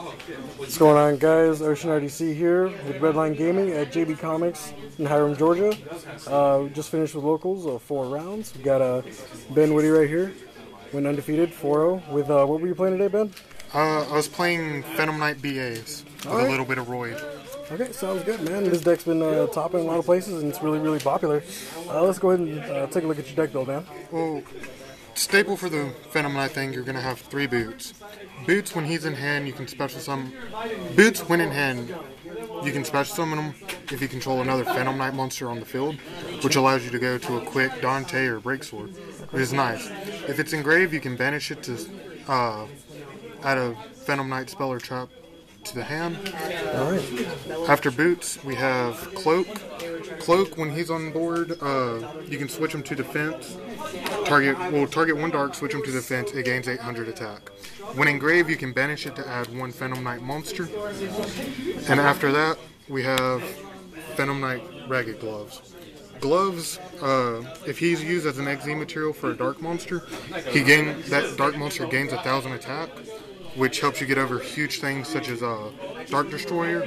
What's going on, guys? Ocean RDC here with Redline Gaming at JB Comics in Hiram, Georgia. We just finished with locals, 4 rounds. We got Ben Woody right here, went undefeated, 4-0. With what were you playing today, Ben? I was playing Phantom Knight BAs with a little bit of Royd. Okay, sounds good, man. This deck's been topping in a lot of places, and it's really popular. Let's go ahead and take a look at your deck build, man. Well, staple for the Phantom Knight thing, you're going to have 3 boots. Boots, when he's in hand, you can special summon. Boots, when in hand, you can special summon him if you control another Phantom Knight monster on the field, which allows you to go to a quick Dante or Break Sword, which is nice. If it's engraved, you can banish it to add a Phantom Knight spell or trap to the hand. Alright. After boots, we have Cloak. Cloak, when he's on board, you can switch him to defense. Target 1 dark, switch him to defense, it gains 800 attack. When engraved, you can banish it to add 1 Phantom Knight monster. And after that, we have Phantom Knight Ragged Gloves. Gloves, if he's used as an XZ material for a dark monster, that dark monster gains 1000 attack, which helps you get over huge things such as Dark Destroyer.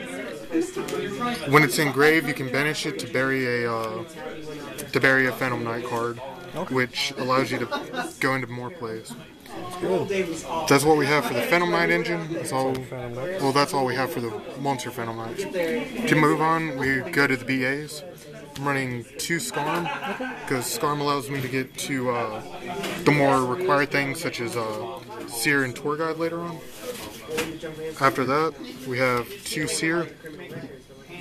When it's engraved, you can banish it to bury a Phantom Knight card, which allows you to go into more plays. That's what we have for the Phantom Knight engine. That's all we have for the Monster Phantom Knights. To move on, we go to the BAs. I'm running 2 Skarm, because Skarm allows me to get to the more required things such as Seer and Tour Guide later on. After that, we have 2 Seer.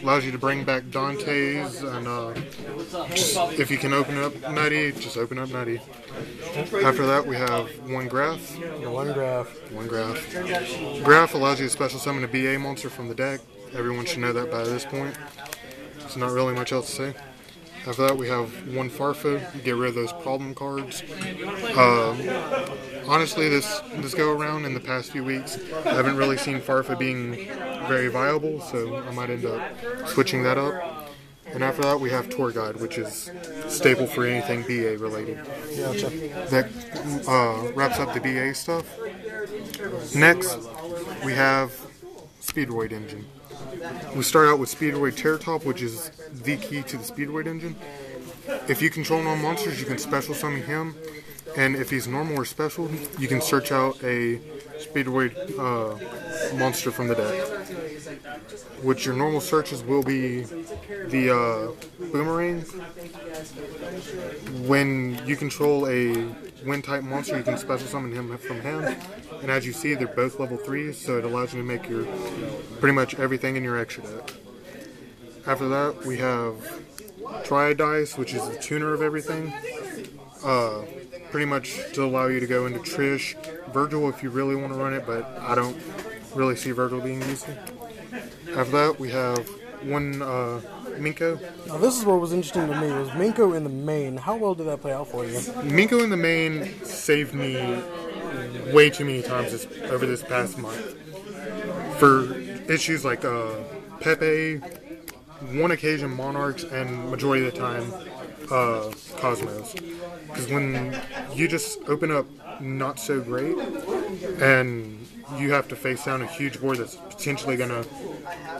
Allows you to bring back Dante's, and if you can open up Nutty, just open up Nutty. After that, we have 1 Graph. One graph. Graph allows you to special summon a BA monster from the deck. Everyone should know that by this point. There's not really much else to say. After that, we have 1 Farfa. Get rid of those problem cards. Honestly, this go around in the past few weeks, I haven't really seen Farfa being very viable, so I might end up switching that up. And after that, we have Tour Guide, which is staple for anything BA related. Gotcha. That wraps up the BA stuff. Next, we have Speedroid Engine. We start out with Speedroid Terror Top, which is the key to the Speedroid engine. If you control non-monsters, you can special summon him, and if he's normal or special, you can search out a Speedroid monster from the deck. Which your normal searches will be the Boomerang. When you control a Wind-type monster, you can special summon him from hand. And as you see, they're both level 3s, so it allows you to make your pretty much everything in your extra deck. After that, we have Triad Dice, which is the tuner of everything. Pretty much to allow you to go into Trish, Virgil if you really want to run it, but I don't really see Virgil being useful. After that, we have 1 Minko. Now, this is what was interesting to me, was Minko in the main. How well did that play out for you? Minko in the main saved me way too many times over this past month. For issues like Pepe, 1 occasion Monarchs, and majority of the time Cosmos. Because when you just open up not so great, and you have to face down a huge board that's potentially going to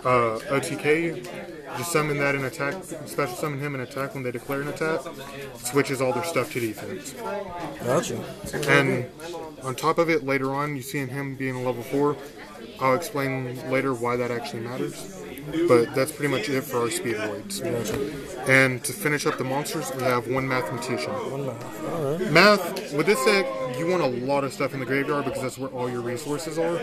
OTK you, just summon that in attack, special summon him in attack when they declare an attack, switches all their stuff to defense. Gotcha. And on top of it, later on, you see him being a level 4. I'll explain later why that actually matters. But that's pretty much it for our Speedroids. Gotcha. And to finish up the monsters, we have 1 Mathematician. 1 math. Alright. Math, with this deck, you want a lot of stuff in the graveyard because that's where all your resources are.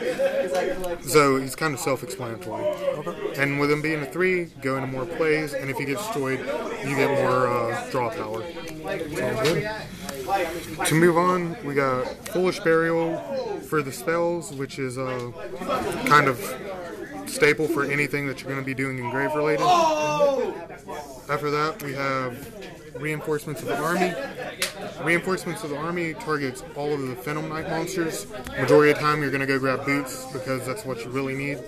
So he's kind of self-explanatory. Okay. And with him being a 3, go into more plays, and if he gets destroyed, you get more draw power. Sounds good. To move on, we got Foolish Burial for the spells, which is kind of staple for anything that you're going to be doing engrave related. After that, we have Reinforcements of the Army. Reinforcements of the Army targets all of the Phantom Knight monsters. Majority of the time, you're going to go grab Boots because that's what you really need.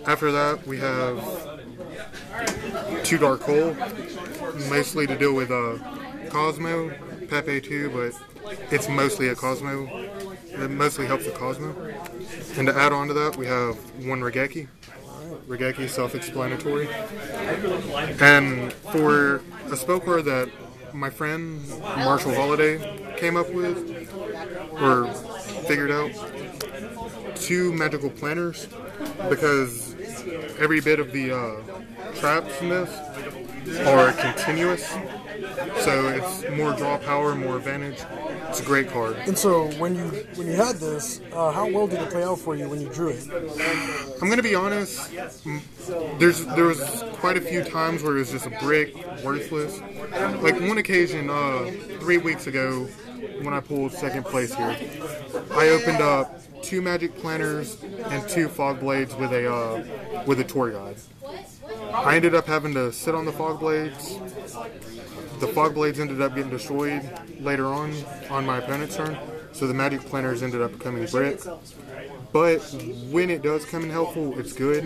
After that, we have 2 Dark Hole, mostly to deal with Cosmo, Pepe too, but it's mostly a Cosmo. It mostly helps with Cosmo. And to add on to that, we have one Regeki. Regeki, self-explanatory. And for a spell card that my friend Marshall Holiday came up with, or figured out, 2 magical planners, because every bit of the traps in this are continuous, so it's more draw power, more advantage. It's a great card. And so when you had this, how well did it play out for you when you drew it? I'm gonna be honest. There was quite a few times where it was just a brick, worthless. Like one occasion, 3 weeks ago, when I pulled second place here, I opened up 2 magic planners and 2 fog blades with a tour guide. I ended up having to sit on the fog blades. The fog blades ended up getting destroyed later on my opponent's turn, so the magic planners ended up becoming brick. But when it does come in helpful, it's good.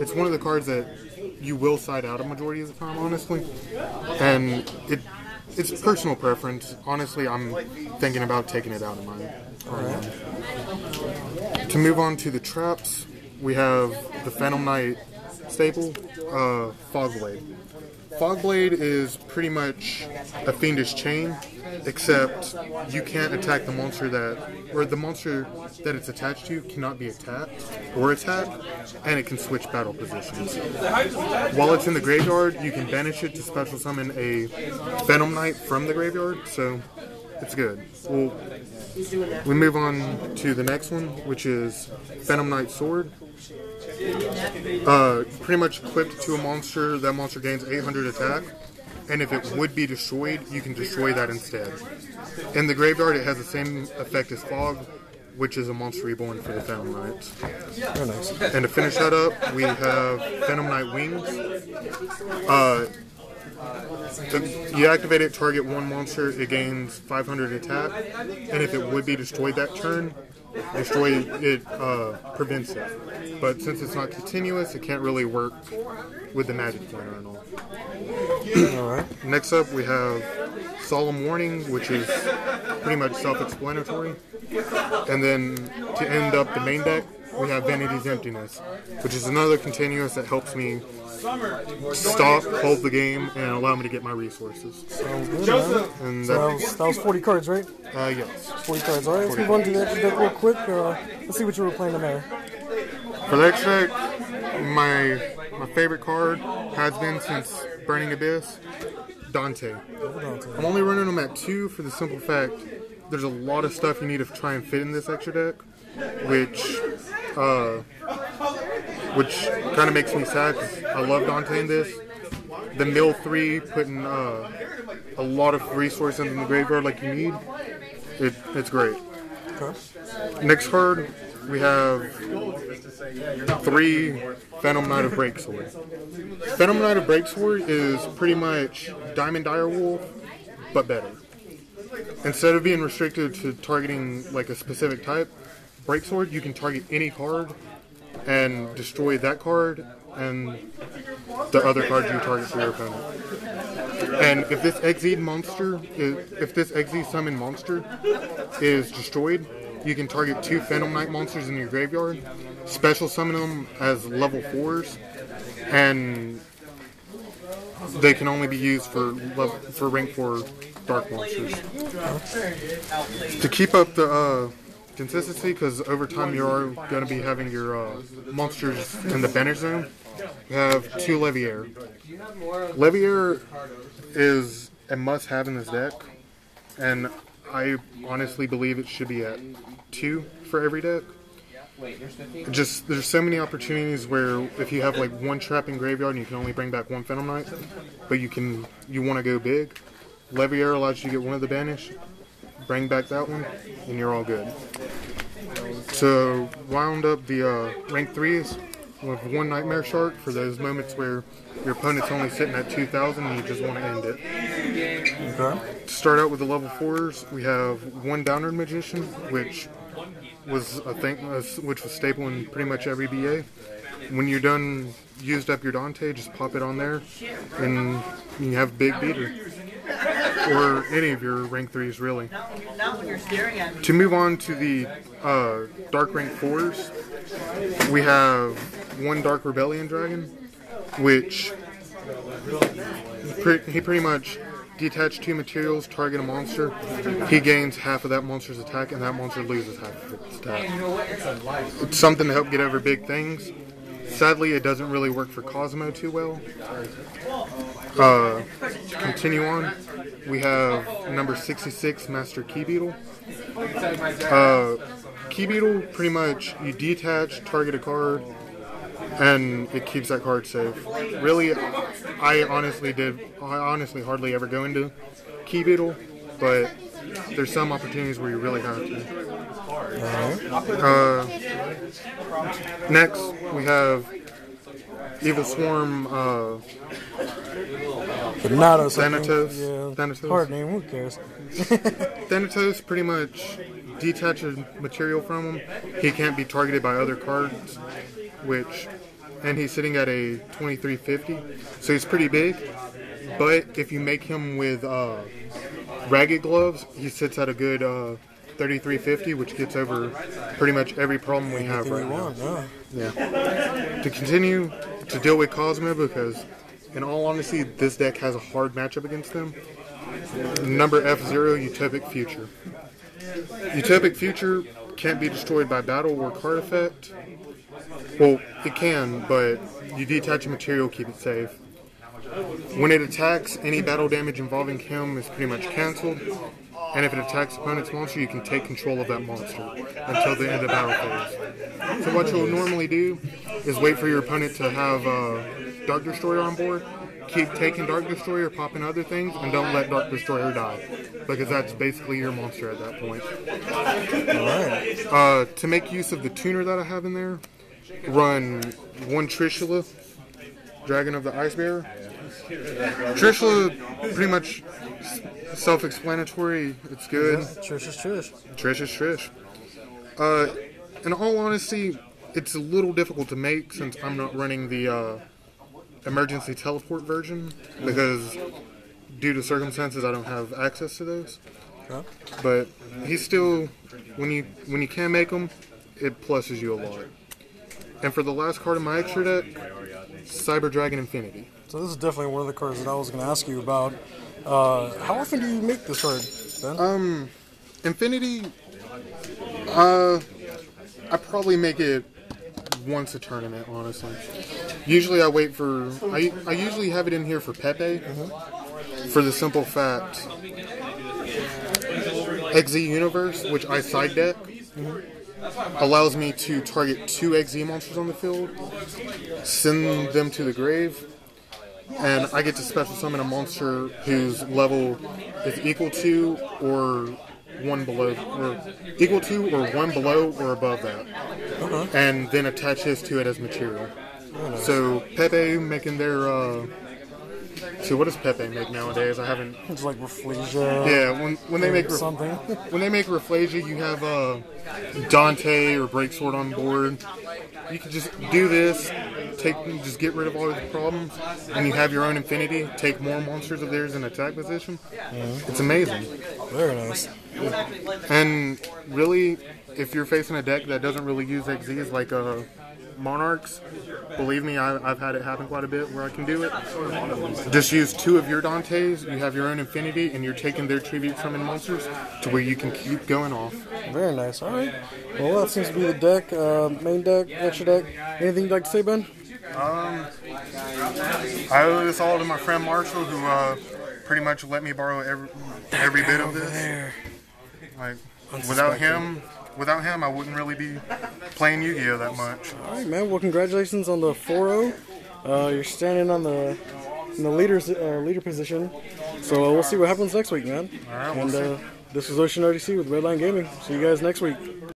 It's one of the cards that you will side out a majority of the time, honestly. And it's personal preference. Honestly, I'm thinking about taking it out of mine. To move on to the traps, we have the Phantom Knight staple, Fog Blade. Fog Blade is pretty much a Fiendish Chain, except you can't attack the monster the monster that it's attached to cannot be attacked or attacked, and it can switch battle positions. While it's in the graveyard, you can banish it to special summon a Phantom Knight from the graveyard, so it's good. We move on to the next one, which is Phantom Knight Sword. Pretty much equipped to a monster, that monster gains 800 attack, and if it would be destroyed, you can destroy that instead. In the graveyard, it has the same effect as Fog, which is a monster reborn for the Phantom Knights. Very nice. And to finish that up, we have Phantom Knight Wings. You activate it, target one monster, it gains 500 attack, and if it would be destroyed that turn, prevents it. But since it's not continuous, it can't really work with the magic planner and all. Alright. Next up, we have Solemn Warning, which is pretty much self-explanatory. And then to end up the main deck, we have Vanity's Emptiness, which is another continuous that helps me stop, hold the game, and allow me to get my resources. Sounds good, man. And So that was 40 cards, right? Yes. 40 cards. Alright, let's move on to the extra deck real quick. Let's see what you were playing in there. For the extra deck, my favorite card has been since Burning Abyss, Dante. I'm only running them at 2 for the simple fact there's a lot of stuff you need to try and fit in this extra deck, which kind of makes me sad because I love Dante in this. The mill 3, putting a lot of resources in the graveyard like you need, it's great. Okay. Next card, we have 3 Phantom Knight of Breaksword. Phantom Knight of Breaksword is pretty much Diamond Direwolf, but better. Instead of being restricted to targeting like a specific type, Breaksword, you can target any card and destroy that card and the other cards you target for your opponent. And if this Exceed summon monster is destroyed, you can target 2 Phantom Knight monsters in your graveyard, special summon them as level 4s, and they can only be used for rank 4 dark monsters. To keep up the consistency, because over time you are going to be having your monsters in the banish zone, you have 2 Leviair. Leviair is a must-have in this deck, and I honestly believe it should be at 2 for every deck. There's so many opportunities where if you have like 1 trap in graveyard and you can only bring back 1 Phantom Knight, but you want to go big, Leviair allows you to get one of the banish, bring back that one, and you're all good. So round up the rank 3s with 1 Nightmare Shark for those moments where your opponent's only sitting at 2,000 and you just want to end it. Okay. To start out with the level 4s, we have 1 Downward Magician, which was a thing, which was staple in pretty much every BA. When you're done, used up your Dante, just pop it on there, and you have Big Beater. or any of your rank 3s, really. To move on to the dark rank 4s, we have one Dark Rebellion Dragon, which he pretty much detach 2 materials, target a monster. He gains half of that monster's attack, and that monster loses half of its attack. It's something to help get over big things. Sadly, it doesn't really work for Cosmo too well. To continue on, we have number 66, Master Key Beetle. Key Beetle, pretty much, you detach, target a card, and it keeps that card safe. Really, I honestly hardly ever go into Key Beetle, but there's some opportunities where you really have to. Next, we have Evil Swarm Thanatos. Thanatos. Hard name, who cares? Thanatos, pretty much detach a material from him. He can't be targeted by other cards, and he's sitting at a 2350, so he's pretty big. But if you make him with Ragged Gloves, he sits at a good 3350, which gets over pretty much every problem we have right now. Yeah. To continue to deal with Cosmo, because in all honesty, this deck has a hard matchup against them. Number F0, Utopic Future. Utopic Future can't be destroyed by battle or card effect. Well, it can, but you detach a material, keep it safe. When it attacks, any battle damage involving him is pretty much cancelled. And if it attacks opponent's monster, you can take control of that monster until the end of the battle phase. So what you'll normally do is wait for your opponent to have Dark Destroyer on board. Keep taking Dark Destroyer, popping other things, and don't let Dark Destroyer die, because that's basically your monster at that point. Alright. To make use of the tuner that I have in there, run one Trishula, Dragon of the Ice Bearer. Trishula, pretty much self-explanatory. It's good. Trish is Trish. Trish is Trish. In all honesty, it's a little difficult to make since I'm not running the emergency teleport version, because due to circumstances I don't have access to those. Okay. But he's still, when you can make them, it pluses you a lot. And for the last card of my extra deck, Cyber Dragon Infinity. So this is definitely one of the cards that I was going to ask you about. How often do you make this card, Ben? Infinity, I probably make it once a tournament, honestly. Usually I wait for, I usually have it in here for Pepe, for the simple fact, XZ Universe, which I side deck, allows me to target 2 XZ monsters on the field, send them to the grave, and I get to special summon a monster whose level is equal to or one below, or equal to or one below or above that, and then attach his to it as material. So Pepe making their so what does Pepe make nowadays? I haven't. It's like Rafflesia. Yeah, when they make something. When they make Rafflesia, you have Dante or Breaksword on board. You can just do this, just get rid of all of the problems, and you have your own Infinity. Take more monsters of theirs in attack position. It's amazing. Very nice. And really, if you're facing a deck that doesn't really use XZs like Monarchs, believe me, I've had it happen quite a bit where I can do it. Just use 2 of your Dantes, you have your own Infinity, and you're taking their tribute summon monsters to where you can keep going off. Very nice. Alright. Well, that seems to be the deck, main deck, extra deck. Anything you'd like to say, Ben? I owe this all to my friend Marshall, who pretty much let me borrow every bit of this. Like, without him, I wouldn't really be playing Yu-Gi-Oh that much. All right, man. Well, congratulations on the 4-0. You're standing on in the leader position. So we'll see what happens next week, man. All right, and this was Ocean RDC with Redline Gaming. See you guys next week.